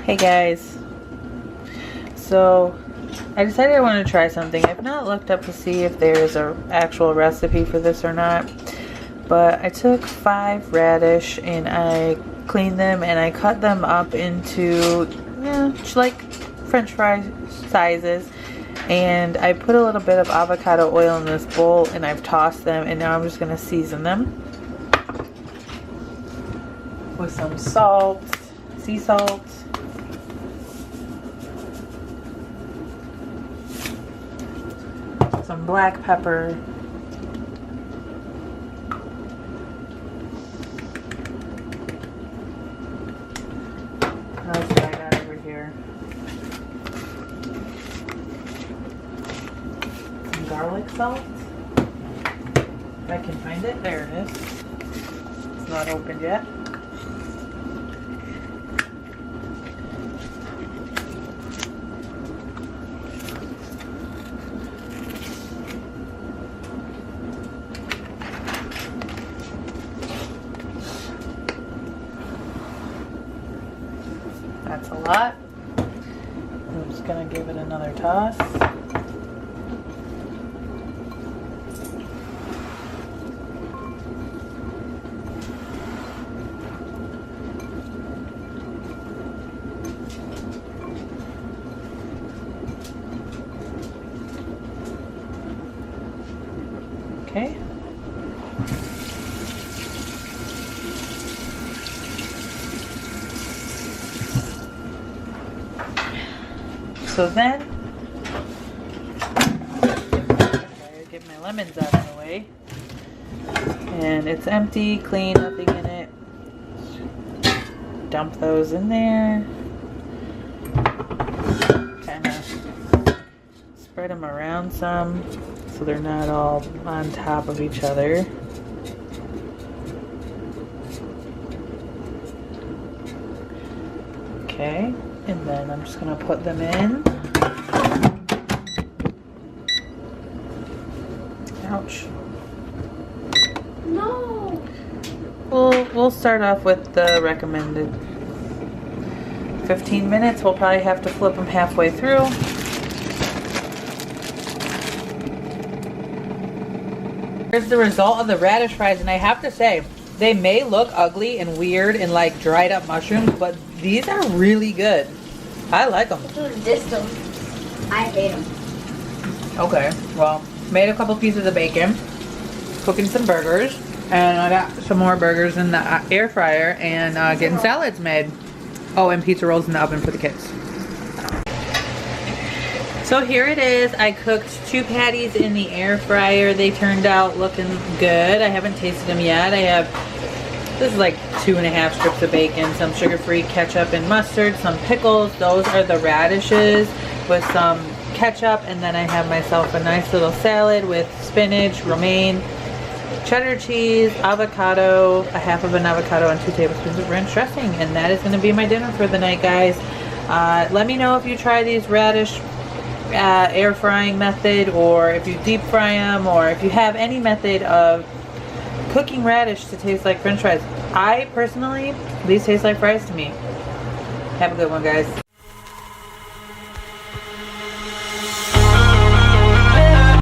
Hey guys, so I decided I want to try something. I've not looked up to see if there's an actual recipe for this or not, but I took 5 radish and I cleaned them and I cut them up into like french fry sizes, and I put a little bit of avocado oil in this bowl and I've tossed them, and now I'm just going to season them with some salt, sea salt, some black pepper, what else do I got over here? Some garlic salt. If I can find it, there it is. It's not opened yet. That's a lot. I'm just gonna give it another toss. Okay. So then, get my lemons out of the way, and it's empty, clean, nothing in it. Dump those in there, kind of spread them around some so they're not all on top of each other. Okay. And then I'm just gonna put them in. Ouch. No. We'll start off with the recommended 15 minutes. We'll probably have to flip them halfway through. Here's the result of the radish fries, and I have to say, they may look ugly and weird and like dried up mushrooms, but these are really good. I like them. I hate them. Okay, well, made a couple pieces of bacon, cooking some burgers, and I got some more burgers in the air fryer, and getting salads made. Oh, and pizza rolls in the oven for the kids. So here it is. I cooked 2 patties in the air fryer. They turned out looking good. I haven't tasted them yet. I have, this is like 2.5 strips of bacon, some sugar-free ketchup and mustard, some pickles. Those are the radishes with some ketchup, and then I have myself a nice little salad with spinach, romaine, cheddar cheese, avocado, a half of an avocado, and 2 tablespoons of ranch dressing. And that is going to be my dinner for the night, guys. Let me know if you try these radish air frying method, or if you deep fry them, or if you have any method of cooking radish to taste like french fries. I personally, these taste like fries to me. Have a good one, guys.